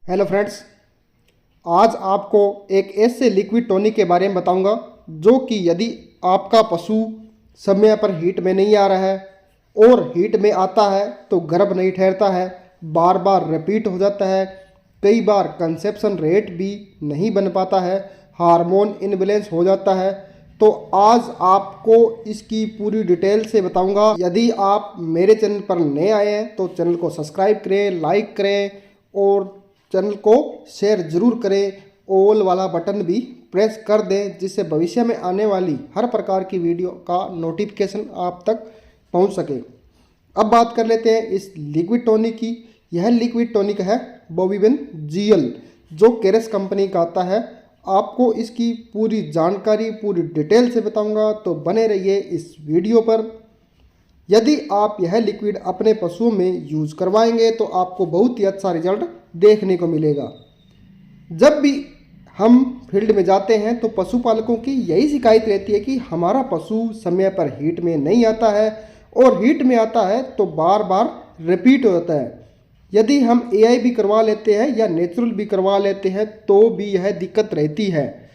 Hello friends, आज आपको एक ऐसे लिक्विड टॉनिक के बारे में बताऊंगा जो कि यदि आपका पशु समय पर हीट में नहीं आ रहा है और हीट में आता है तो गर्भ नहीं ठहरता है, बार बार रिपीट हो जाता है, कई बार कंसेप्शन रेट भी नहीं बन पाता है, हार्मोन इनबैलेंस हो जाता है। तो आज आपको इसकी पूरी डिटेल से बताऊंगा। यदि आप मेरे चैनल पर नए आए हैं तो चैनल को सब्सक्राइब करें, लाइक करें और चैनल को शेयर ज़रूर करें। ऑल वाला बटन भी प्रेस कर दें जिससे भविष्य में आने वाली हर प्रकार की वीडियो का नोटिफिकेशन आप तक पहुंच सके। अब बात कर लेते हैं इस लिक्विड टॉनिक की। यह लिक्विड टॉनिक है बोविविन जीएल, जो केरेस कंपनी का आता है। आपको इसकी पूरी जानकारी पूरी डिटेल से बताऊंगा, तो बने रहिए इस वीडियो पर। यदि आप यह लिक्विड अपने पशुओं में यूज़ करवाएंगे तो आपको बहुत ही अच्छा रिजल्ट देखने को मिलेगा। जब भी हम फील्ड में जाते हैं तो पशुपालकों की यही शिकायत रहती है कि हमारा पशु समय पर हीट में नहीं आता है और हीट में आता है तो बार बार रिपीट हो जाता है। यदि हम एआई भी करवा लेते हैं या नेचुरल भी करवा लेते हैं तो भी यह दिक्कत रहती है।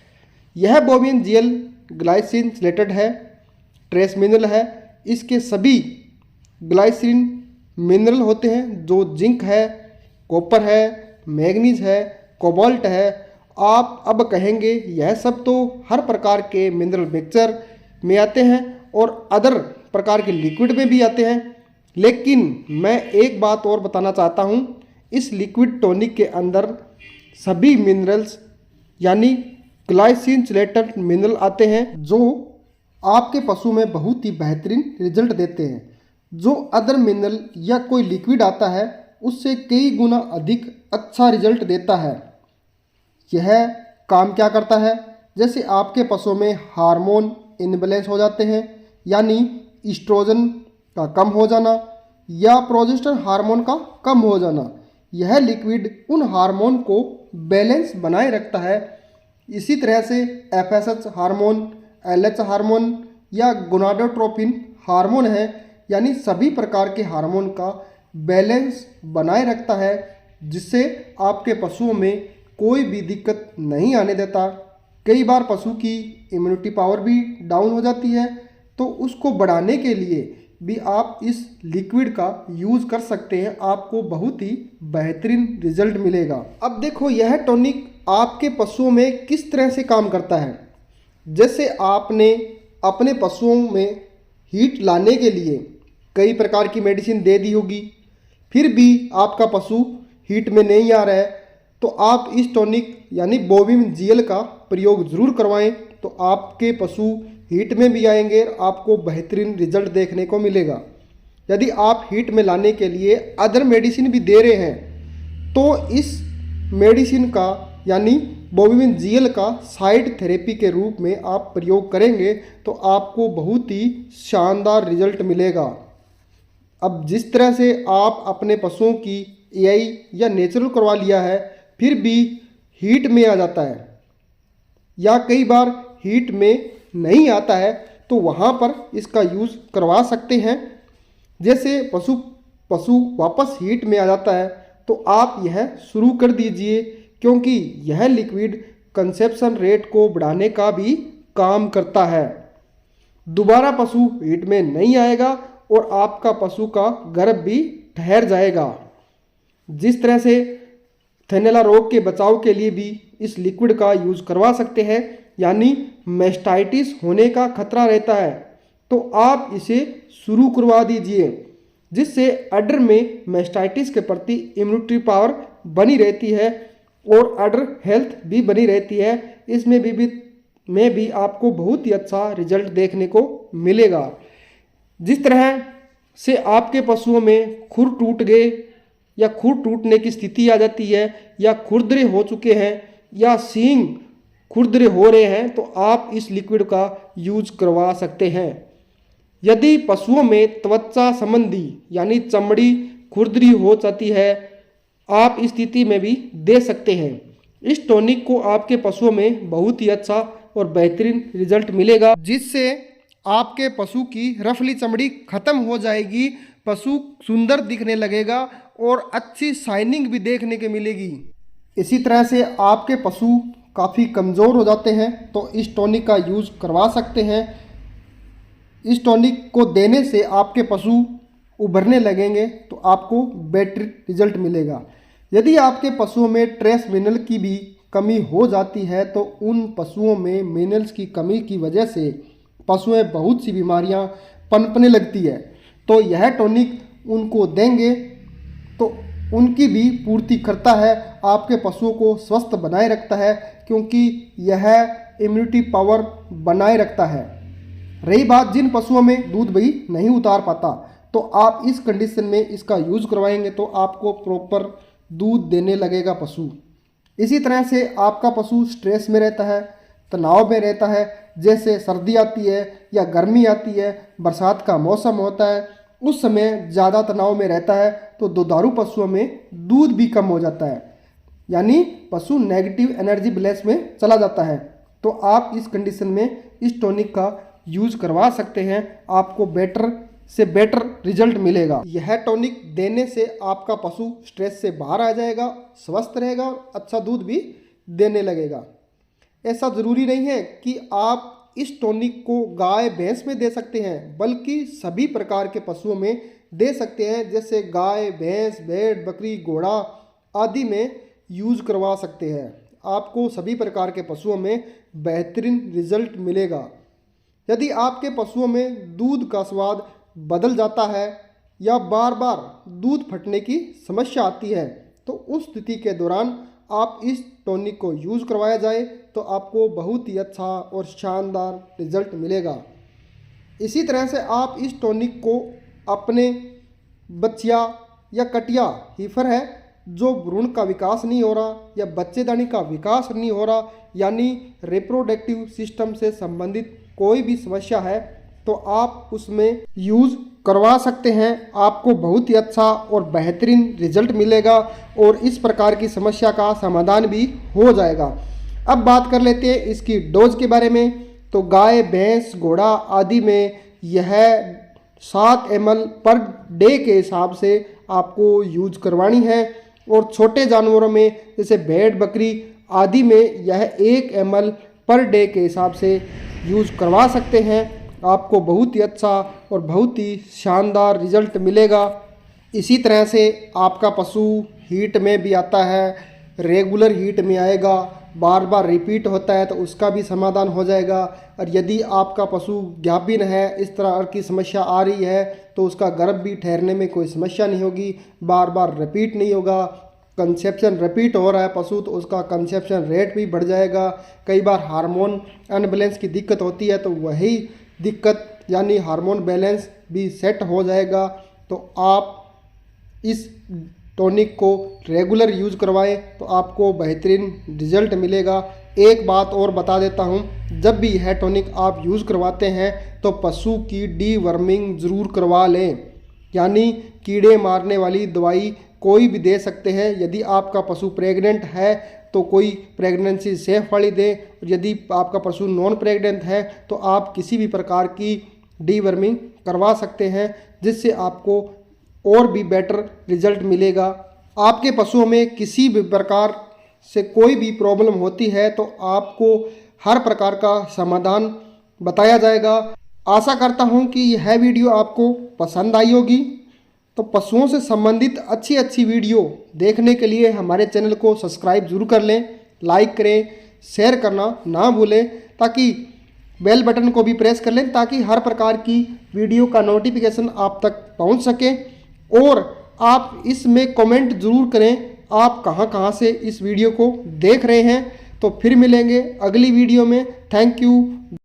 यह बोविन जीएल ग्लाइसिन सिलेटेड है, ट्रेस मिनरल है। इसके सभी ग्लाइसिन मिनरल होते हैं जो जिंक है, कॉपर है, मैग्नीज है, कोबाल्ट है। आप अब कहेंगे यह सब तो हर प्रकार के मिनरल मिक्सचर में आते हैं और अदर प्रकार के लिक्विड में भी आते हैं, लेकिन मैं एक बात और बताना चाहता हूँ। इस लिक्विड टॉनिक के अंदर सभी मिनरल्स यानी ग्लाइसिन चिलेटेड मिनरल आते हैं जो आपके पशु में बहुत ही बेहतरीन रिजल्ट देते हैं। जो अदर मिनरल या कोई लिक्विड आता है उससे कई गुना अधिक अच्छा रिजल्ट देता है। यह काम क्या करता है? जैसे आपके पशुओं में हार्मोन इनबैलेंस हो जाते हैं, यानी ईस्ट्रोजन का कम हो जाना या प्रोजेस्टेरोन हार्मोन का कम हो जाना, यह लिक्विड उन हार्मोन को बैलेंस बनाए रखता है। इसी तरह से एफएसएच हार्मोन, एलएच हार्मोन या गोनाडोट्रोपिन हार्मोन है, यानी सभी प्रकार के हार्मोन का बैलेंस बनाए रखता है, जिससे आपके पशुओं में कोई भी दिक्कत नहीं आने देता। कई बार पशु की इम्यूनिटी पावर भी डाउन हो जाती है, तो उसको बढ़ाने के लिए भी आप इस लिक्विड का यूज़ कर सकते हैं। आपको बहुत ही बेहतरीन रिजल्ट मिलेगा। अब देखो यह टॉनिक आपके पशुओं में किस तरह से काम करता है। जैसे आपने अपने पशुओं में हीट लाने के लिए कई प्रकार की मेडिसिन दे दी होगी, फिर भी आपका पशु हीट में नहीं आ रहा है, तो आप इस टॉनिक यानी बोविन जीएल का प्रयोग ज़रूर करवाएं, तो आपके पशु हीट में भी आएंगे और आपको बेहतरीन रिजल्ट देखने को मिलेगा। यदि आप हीट में लाने के लिए अदर मेडिसिन भी दे रहे हैं तो इस मेडिसिन का यानी बोविन जीएल का साइड थेरेपी के रूप में आप प्रयोग करेंगे तो आपको बहुत ही शानदार रिजल्ट मिलेगा। अब जिस तरह से आप अपने पशुओं की एआई या नेचुरल करवा लिया है, फिर भी हीट में आ जाता है या कई बार हीट में नहीं आता है, तो वहाँ पर इसका यूज़ करवा सकते हैं। जैसे पशु वापस हीट में आ जाता है तो आप यह शुरू कर दीजिए, क्योंकि यह लिक्विड कंसेप्शन रेट को बढ़ाने का भी काम करता है। दोबारा पशु हीट में नहीं आएगा और आपका पशु का गर्भ भी ठहर जाएगा। जिस तरह से थैलेला रोग के बचाव के लिए भी इस लिक्विड का यूज़ करवा सकते हैं, यानी मैस्टाइटिस होने का खतरा रहता है तो आप इसे शुरू करवा दीजिए, जिससे अडर में मैस्टाइटिस के प्रति इम्यूनिटी पावर बनी रहती है और अडर हेल्थ भी बनी रहती है। इसमें भी आपको बहुत ही अच्छा रिजल्ट देखने को मिलेगा। जिस तरह से आपके पशुओं में खुर टूट गए या खुर टूटने की स्थिति आ जाती है या खुरदरे हो चुके हैं या सींग खुरदरे हो रहे हैं, तो आप इस लिक्विड का यूज करवा सकते हैं। यदि पशुओं में त्वचा संबंधी यानी चमड़ी खुरदरी हो जाती है, आप इस स्थिति में भी दे सकते हैं। इस टॉनिक को आपके पशुओं में बहुत ही अच्छा और बेहतरीन रिजल्ट मिलेगा, जिससे आपके पशु की रफली चमड़ी खत्म हो जाएगी, पशु सुंदर दिखने लगेगा और अच्छी शाइनिंग भी देखने को मिलेगी। इसी तरह से आपके पशु काफ़ी कमज़ोर हो जाते हैं तो इस टॉनिक का यूज़ करवा सकते हैं। इस टॉनिक को देने से आपके पशु उभरने लगेंगे तो आपको बेटर रिजल्ट मिलेगा। यदि आपके पशुओं में ट्रेस मिनरल की भी कमी हो जाती है तो उन पशुओं में मिनरल्स की कमी की वजह से पशुएं बहुत सी बीमारियां पनपने लगती है, तो यह टॉनिक उनको देंगे तो उनकी भी पूर्ति करता है, आपके पशुओं को स्वस्थ बनाए रखता है, क्योंकि यह इम्यूनिटी पावर बनाए रखता है। रही बात जिन पशुओं में दूध भी नहीं उतार पाता, तो आप इस कंडीशन में इसका यूज़ करवाएंगे तो आपको प्रॉपर दूध देने लगेगा पशु। इसी तरह से आपका पशु स्ट्रेस में रहता है, तनाव में रहता है, जैसे सर्दी आती है या गर्मी आती है, बरसात का मौसम होता है, उस समय ज़्यादा तनाव में रहता है तो दुधारू पशुओं में दूध भी कम हो जाता है, यानी पशु नेगेटिव एनर्जी बैलेंस में चला जाता है। तो आप इस कंडीशन में इस टॉनिक का यूज़ करवा सकते हैं, आपको बेटर से बेटर रिजल्ट मिलेगा। यह टॉनिक देने से आपका पशु स्ट्रेस से बाहर आ जाएगा, स्वस्थ रहेगा और अच्छा दूध भी देने लगेगा। ऐसा ज़रूरी नहीं है कि आप इस टॉनिक को गाय भैंस में दे सकते हैं, बल्कि सभी प्रकार के पशुओं में दे सकते हैं, जैसे गाय भैंस भेड़ बकरी घोड़ा आदि में यूज़ करवा सकते हैं। आपको सभी प्रकार के पशुओं में बेहतरीन रिजल्ट मिलेगा। यदि आपके पशुओं में दूध का स्वाद बदल जाता है या बार बार दूध फटने की समस्या आती है तो उस स्थिति के दौरान आप इस टॉनिक को यूज़ करवाया जाए तो आपको बहुत ही अच्छा और शानदार रिजल्ट मिलेगा। इसी तरह से आप इस टॉनिक को अपने बच्चिया या कटिया हीफर है जो भ्रूण का विकास नहीं हो रहा या बच्चेदानी का विकास नहीं हो रहा, यानी रिप्रोडक्टिव सिस्टम से संबंधित कोई भी समस्या है तो आप उसमें यूज़ करवा सकते हैं। आपको बहुत ही अच्छा और बेहतरीन रिजल्ट मिलेगा और इस प्रकार की समस्या का समाधान भी हो जाएगा। अब बात कर लेते हैं इसकी डोज के बारे में। तो गाय भैंस घोड़ा आदि में यह 7 ml पर डे के हिसाब से आपको यूज करवानी है और छोटे जानवरों में जैसे भेड़ बकरी आदि में यह 1 ml पर डे के हिसाब से यूज़ करवा सकते हैं। आपको बहुत ही अच्छा और बहुत ही शानदार रिजल्ट मिलेगा। इसी तरह से आपका पशु हीट में भी आता है, रेगुलर हीट में आएगा, बार बार रिपीट होता है तो उसका भी समाधान हो जाएगा। और यदि आपका पशु ज्ञापन है, इस तरह की समस्या आ रही है तो उसका गर्भ भी ठहरने में कोई समस्या नहीं होगी, बार बार रिपीट नहीं होगा। कंसेप्शन रिपीट हो रहा है पशु तो उसका कंसेप्शन रेट भी बढ़ जाएगा। कई बार हार्मोन अनबैलेंस की दिक्कत होती है तो वही दिक्कत यानी हार्मोन बैलेंस भी सेट हो जाएगा। तो आप इस टॉनिक को रेगुलर यूज़ करवाएं तो आपको बेहतरीन रिजल्ट मिलेगा। एक बात और बता देता हूं, जब भी यह टॉनिक आप यूज़ करवाते हैं तो पशु की डीवर्मिंग ज़रूर करवा लें, यानी कीड़े मारने वाली दवाई कोई भी दे सकते हैं। यदि आपका पशु प्रेग्नेंट है तो कोई प्रेगनेंसी सेफ वाली दें, और यदि आपका पशु नॉन प्रेग्नेंट है तो आप किसी भी प्रकार की डीवर्मिंग करवा सकते हैं, जिससे आपको और भी बेटर रिजल्ट मिलेगा। आपके पशुओं में किसी भी प्रकार से कोई भी प्रॉब्लम होती है तो आपको हर प्रकार का समाधान बताया जाएगा। आशा करता हूं कि यह वीडियो आपको पसंद आई होगी। तो पशुओं से संबंधित अच्छी अच्छी वीडियो देखने के लिए हमारे चैनल को सब्सक्राइब जरूर कर लें, लाइक करें, शेयर करना ना भूलें, ताकि बेल बटन को भी प्रेस कर लें ताकि हर प्रकार की वीडियो का नोटिफिकेशन आप तक पहुंच सके। और आप इसमें कमेंट ज़रूर करें आप कहां से इस वीडियो को देख रहे हैं। तो फिर मिलेंगे अगली वीडियो में। Thank you.